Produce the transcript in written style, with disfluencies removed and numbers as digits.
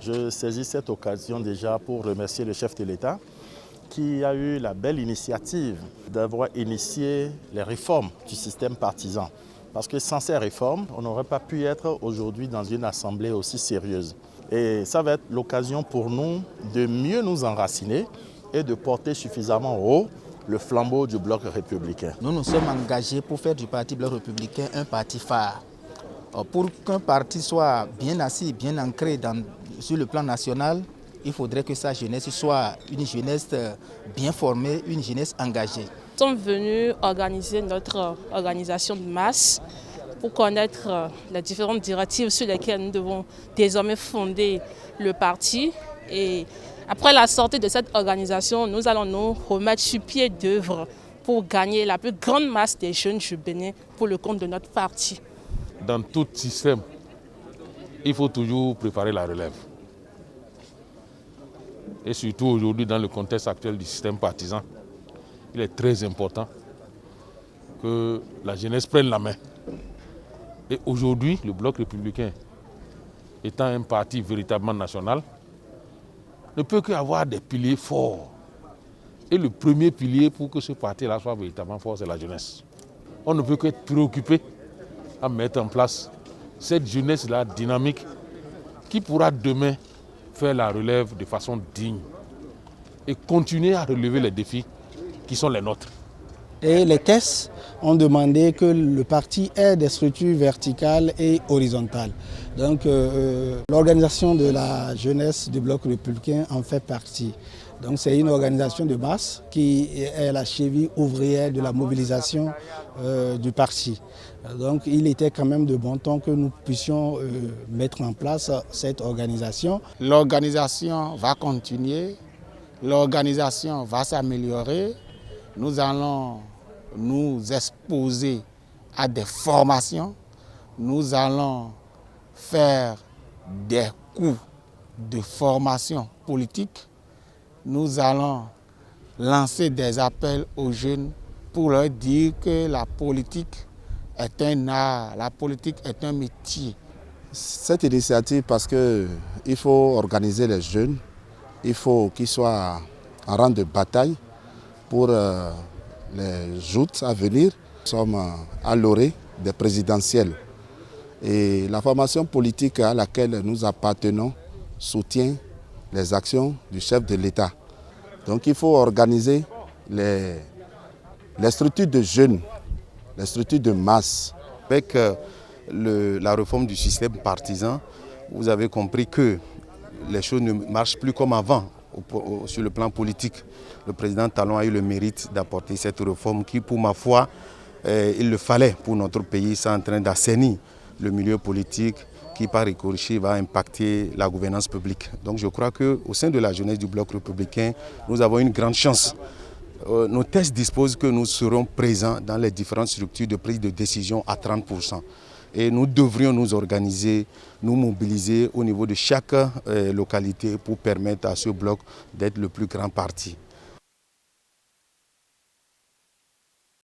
Je saisis cette occasion déjà pour remercier le chef de l'État qui a eu la belle initiative d'avoir initié les réformes du système partisan. Parce que sans ces réformes, on n'aurait pas pu être aujourd'hui dans une assemblée aussi sérieuse. Et ça va être l'occasion pour nous de mieux nous enraciner et de porter suffisamment haut le flambeau du bloc républicain. Nous nous sommes engagés pour faire du Parti bloc républicain un parti phare. Pour qu'un parti soit bien assis, bien ancré sur le plan national, il faudrait que sa jeunesse soit une jeunesse bien formée, une jeunesse engagée. Nous sommes venus organiser notre organisation de masse pour connaître les différentes directives sur lesquelles nous devons désormais fonder le parti. Et après la sortie de cette organisation, nous allons nous remettre sur pied d'œuvre pour gagner la plus grande masse des jeunes du Bénin pour le compte de notre parti. Dans tout système, il faut toujours préparer la relève. Et surtout aujourd'hui, dans le contexte actuel du système partisan, il est très important que la jeunesse prenne la main. Et aujourd'hui, le bloc républicain, étant un parti véritablement national, ne peut qu'avoir des piliers forts. Et le premier pilier pour que ce parti-là soit véritablement fort, c'est la jeunesse. On ne peut qu'être préoccupé à mettre en place cette jeunesse-là dynamique qui pourra demain faire la relève de façon digne et continuer à relever les défis qui sont les nôtres. Et les caisses ont demandé que le parti ait des structures verticales et horizontales. Donc l'organisation de la jeunesse du bloc républicain en fait partie. Donc c'est une organisation de masse qui est la cheville ouvrière de la mobilisation du parti. Donc il était quand même de bon ton que nous puissions mettre en place cette organisation. L'organisation va continuer, l'organisation va s'améliorer. Nous allons nous exposer à des formations. Nous allons faire des cours de formation politique. Nous allons lancer des appels aux jeunes pour leur dire que la politique est un art, la politique est un métier. Cette initiative, parce qu'il faut organiser les jeunes, il faut qu'ils soient en rang de bataille pour les joutes à venir. Nous sommes à l'orée des présidentielles. Et la formation politique à laquelle nous appartenons soutient les actions du chef de l'État. Donc il faut organiser les structures de jeunes, les structures de masse. Avec la réforme du système partisan, vous avez compris que les choses ne marchent plus comme avant sur le plan politique. Le président Talon a eu le mérite d'apporter cette réforme qui, pour ma foi, il le fallait pour notre pays. C'est en train d'assainir le milieu politique qui, par ricochet, va impacter la gouvernance publique. Donc je crois qu'au sein de la jeunesse du bloc républicain, nous avons une grande chance. Nos tests disposent que nous serons présents dans les différentes structures de prise de décision à 30%. Et nous devrions nous organiser, nous mobiliser au niveau de chaque localité pour permettre à ce bloc d'être le plus grand parti.